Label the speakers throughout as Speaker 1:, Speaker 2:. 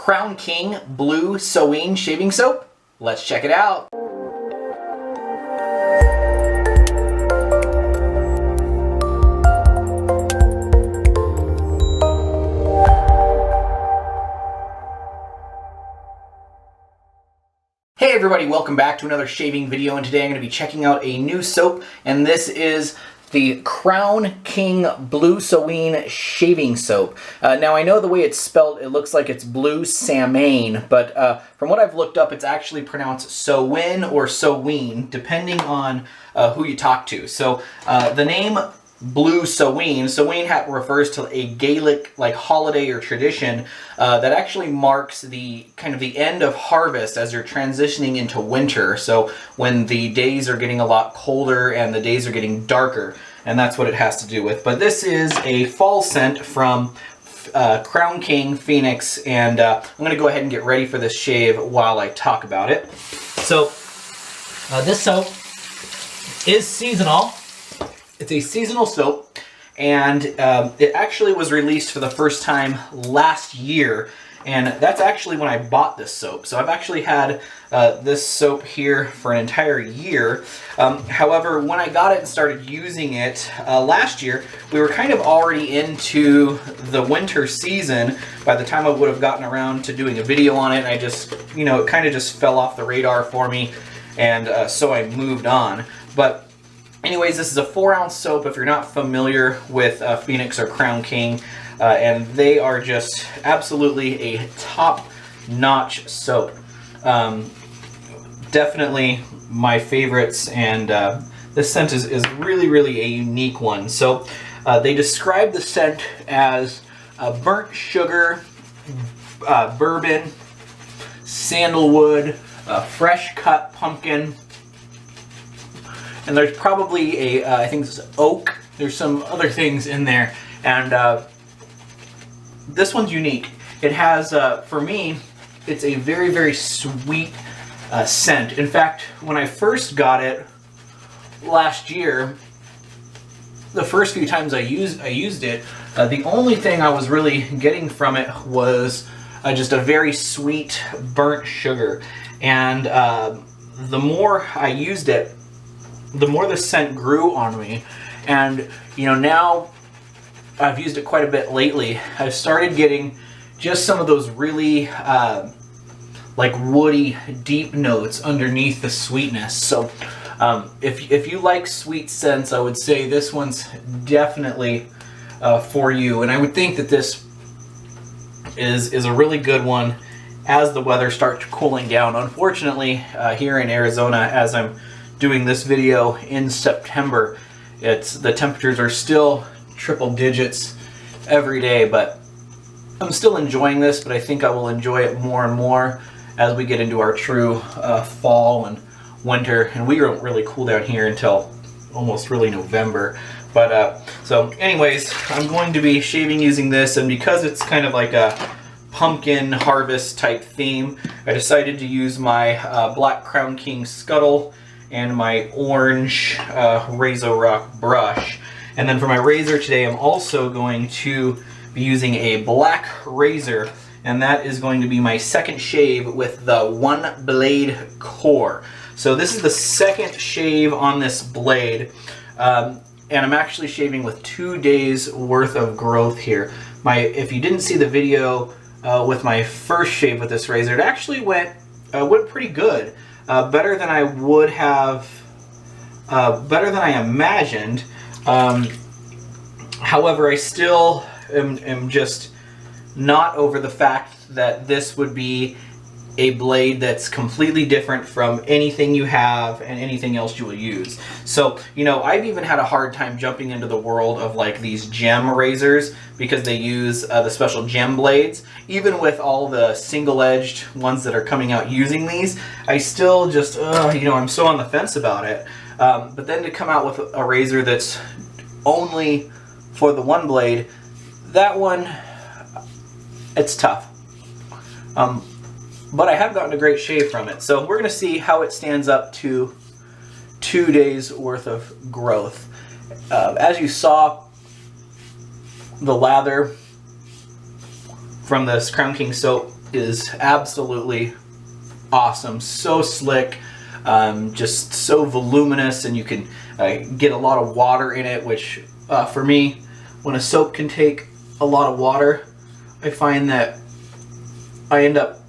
Speaker 1: Crown King Blue Samhain Shaving Soap? Let's check it out. Hey everybody, welcome back to another shaving video, and today I'm going to be checking out a new soap, and this is the Crown King Blue Samhain Shaving Soap. Now I know the way it's spelled, it looks like it's Blue Samhain, but from what I've looked up, it's actually pronounced Samhain or Samhain, depending on who you talk to. So the name Blue Samhain refers to a Gaelic holiday or tradition that actually marks the the end of harvest as you're transitioning into winter. So when the days are getting a lot colder and the days are getting darker, and that's what it has to do with. But this is a fall scent from Crown King Phoenix, and I'm going to go ahead and get ready for this shave while I talk about it. So this soap is seasonal. It's a seasonal soap, and it actually was released for the first time last year, and that's actually when I bought this soap. So I've actually had this soap here for an entire year. However, when I got it and started using it last year, we were kind of already into the winter season by the time I would have gotten around to doing a video on it, and I just, it kind of just fell off the radar for me, and so I moved on. But anyways, this is a 4-ounce soap if you're not familiar with Phoenix or Crown King, and they are just absolutely a top-notch soap. Definitely my favorites, and this scent is really, really a unique one. So they describe the scent as burnt sugar, bourbon, sandalwood, fresh cut pumpkin, and there's probably a, I think it's oak. There's some other things in there, and this one's unique. It has, for me, it's a very, very sweet scent. In fact, when I first got it last year, the first few times I used it, the only thing I was really getting from it was just a very sweet burnt sugar. And the more I used it, the more the scent grew on me. And now I've used it quite a bit lately. I've started getting just some of those really woody deep notes underneath the sweetness. So if you like sweet scents, I would say this one's definitely for you. And I would think that this is a really good one as the weather starts cooling down. Unfortunately, here in Arizona, as I'm doing this video in September, the temperatures are still triple digits every day, but I'm still enjoying this, but I think I will enjoy it more and more as we get into our true fall and winter, and we don't really cool down here until almost really November. But so anyways, I'm going to be shaving using this, and because it's kind of like a pumpkin harvest type theme, I decided to use my black Crown King Scuttle and my orange Razor Rock brush. And then for my razor today, I'm also going to be using a black razor, and that is going to be my second shave with the one blade core. So this is the second shave on this blade, and I'm actually shaving with 2 days worth of growth here. If you didn't see the video with my first shave with this razor, it actually went pretty good. Better than I would have, better than I imagined. However, I still am just not over the fact that this would be a blade that's completely different from anything you have and anything else you will use. So, I've even had a hard time jumping into the world of these gem razors because they use the special gem blades. Even with all the single-edged ones that are coming out using these, I still just, I'm so on the fence about it. But then to come out with a razor that's only for the one blade, that one, it's tough. But I have gotten a great shave from it. So we're going to see how it stands up to 2 days worth of growth. As you saw, the lather from this Crown King soap is absolutely awesome. So slick, just so voluminous, and you can get a lot of water in it, which for me, when a soap can take a lot of water, I find that I end up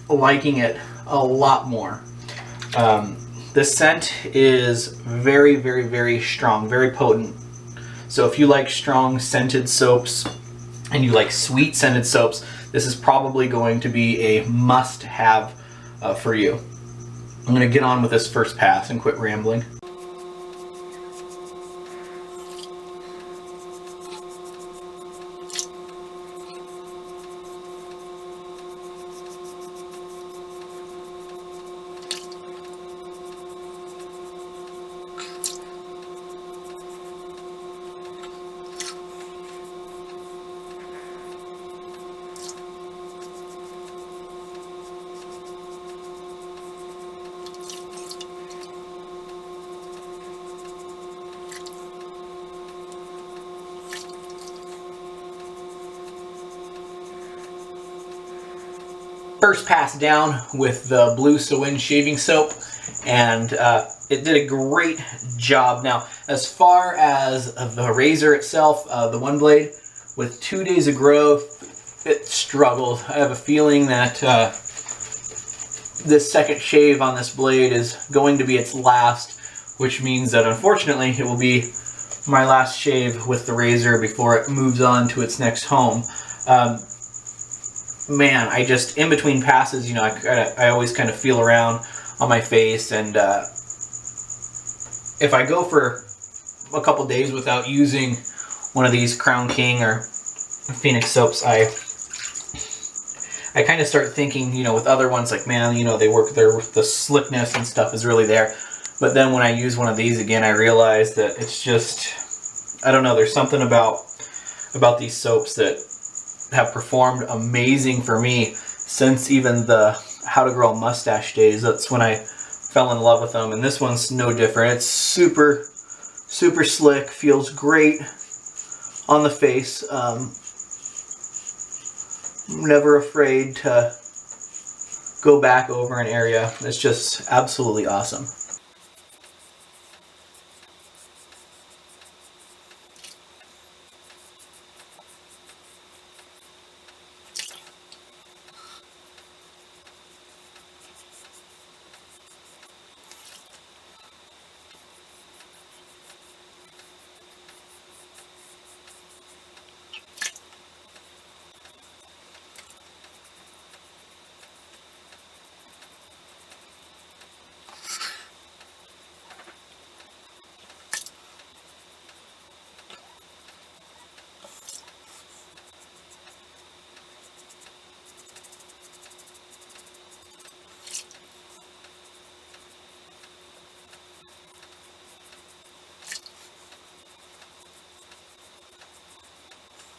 Speaker 1: liking it a lot more. The scent is very, very, very strong, very potent. So if you like strong scented soaps and you like sweet scented soaps, this is probably going to be a must-have for you. I'm going to get on with this first pass and quit rambling. First pass down with the Blue Sewin shaving soap, and it did a great job. Now, as far as the razor itself, the one blade, with 2 days of growth, it struggled. I have a feeling that this second shave on this blade is going to be its last, which means that unfortunately it will be my last shave with the razor before it moves on to its next home. Man, I just, in between passes, you know, I always kind of feel around on my face, and if I go for a couple days without using one of these Crown King or Phoenix soaps, I kind of start thinking, you know, with other ones, like, man, you know, the slickness and stuff is really there. But then when I use one of these again, I realize that it's just, I don't know, there's something about these soaps that have performed amazing for me since even the How to Grow a Mustache days. That's when I fell in love with them, and this one's no different. It's super, super slick, feels great on the face. Never afraid to go back over an area. It's just absolutely awesome.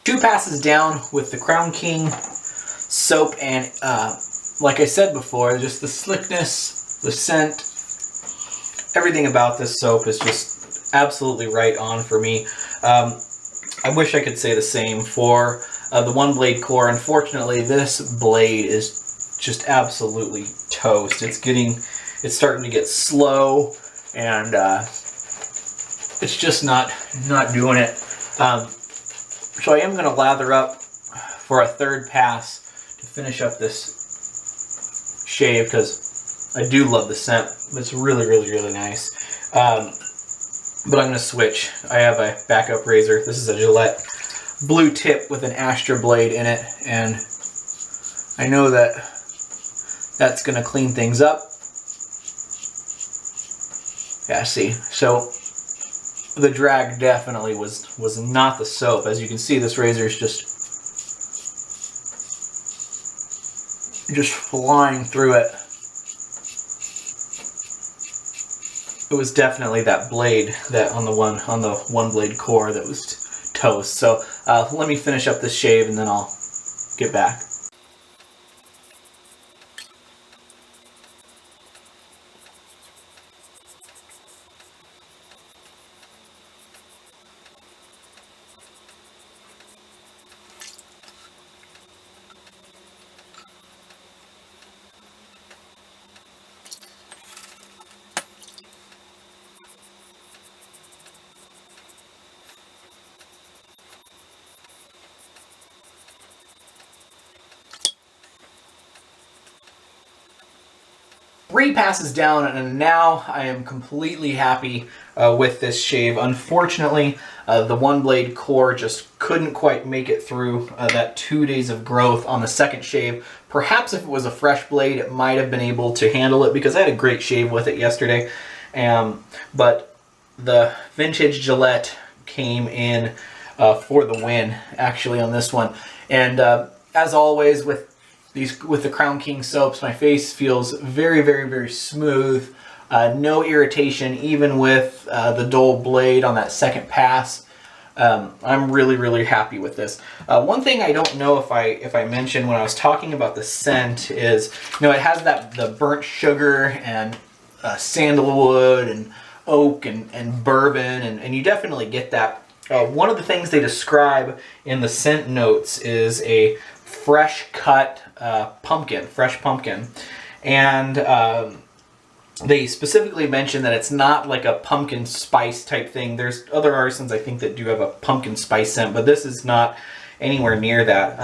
Speaker 1: Two passes down with the Crown King soap, and like I said before, just the slickness, the scent, everything about this soap is just absolutely right on for me. I wish I could say the same for the one blade core. Unfortunately, this blade is just absolutely toast. It's starting to get slow, and it's just not doing it. So I am going to lather up for a third pass to finish up this shave, because I do love the scent. It's really, really, really nice. But I'm going to switch. I have a backup razor. This is a Gillette blue tip with an Astra blade in it, and I know that that's going to clean things up. Yeah, see. So the drag definitely was not the soap. As you can see, this razor is just flying through it. It was definitely that blade that on the one blade core that was toast. So let me finish up this shave and then I'll get back. 3 passes down, and now I am completely happy with this shave. Unfortunately, the one blade core just couldn't quite make it through that 2 days of growth on the second shave. Perhaps if it was a fresh blade, it might have been able to handle it because I had a great shave with it yesterday. But the vintage Gillette came in for the win, actually, on this one. And as always with the Crown King soaps, my face feels very, very, very smooth. No irritation, even with the dull blade on that second pass. I'm really, really happy with this. One thing I don't know if I mentioned when I was talking about the scent is, it has the burnt sugar and sandalwood and oak and bourbon, and you definitely get that. One of the things they describe in the scent notes is a fresh cut fresh pumpkin, and they specifically mention that it's not like a pumpkin spice type thing. There's other artisans, I think, that do have a pumpkin spice scent, but this is not anywhere near that.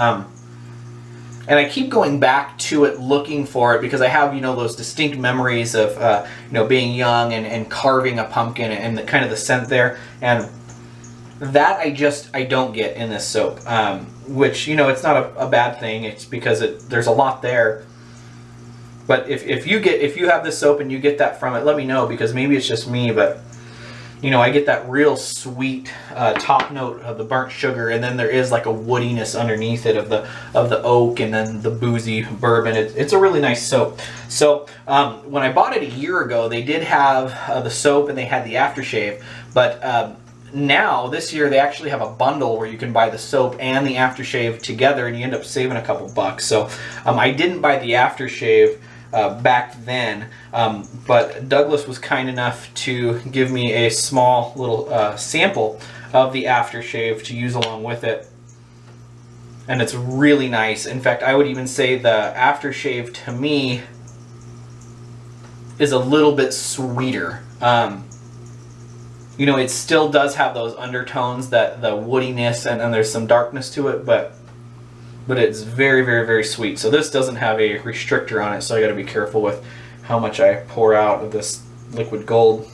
Speaker 1: And I keep going back to it looking for it because I have, those distinct memories of, being young and carving a pumpkin and kind of the scent there. And that I don't get in this soap, which, it's not a bad thing. It's because there's a lot there. But if you have this soap and you get that from it, let me know, because maybe it's just me, but I get that real sweet top note of the burnt sugar, and then there is like a woodiness underneath it of the oak, and then the boozy bourbon. It's a really nice soap. So when I bought it a year ago, they did have the soap and they had the aftershave, but now this year they actually have a bundle where you can buy the soap and the aftershave together, and you end up saving a couple bucks. So I didn't buy the aftershave back then, but Douglas was kind enough to give me a small little sample of the aftershave to use along with it, and it's really nice. In fact, I would even say the aftershave to me is a little bit sweeter. It still does have those undertones, that the woodiness, and there's some darkness to it, but it's very, very, very sweet. So this doesn't have a restrictor on it, so I got to be careful with how much I pour out of this liquid gold.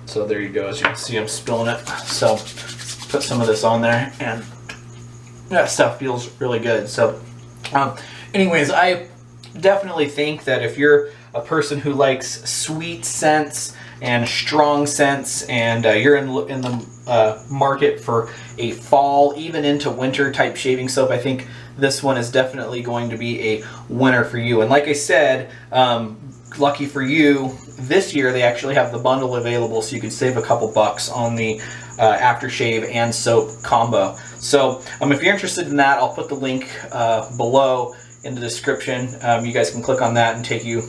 Speaker 1: So there you go. As you can see, I'm spilling it. So let's put some of this on there, and that stuff feels really good. So anyways, I definitely think that if you're a person who likes sweet scents and strong scents, and you're in the market for a fall, even into winter type shaving soap, I think this one is definitely going to be a winner for you. And like I said, lucky for you, this year they actually have the bundle available, so you can save a couple bucks on the aftershave and soap combo. So if you're interested in that, I'll put the link below in the description. You guys can click on that and take you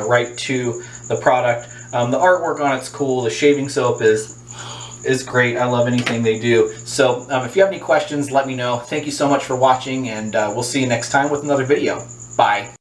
Speaker 1: right to the product. The artwork on it's cool. The shaving soap is great. I love anything they do. So if you have any questions, let me know. Thank you so much for watching, and we'll see you next time with another video. Bye.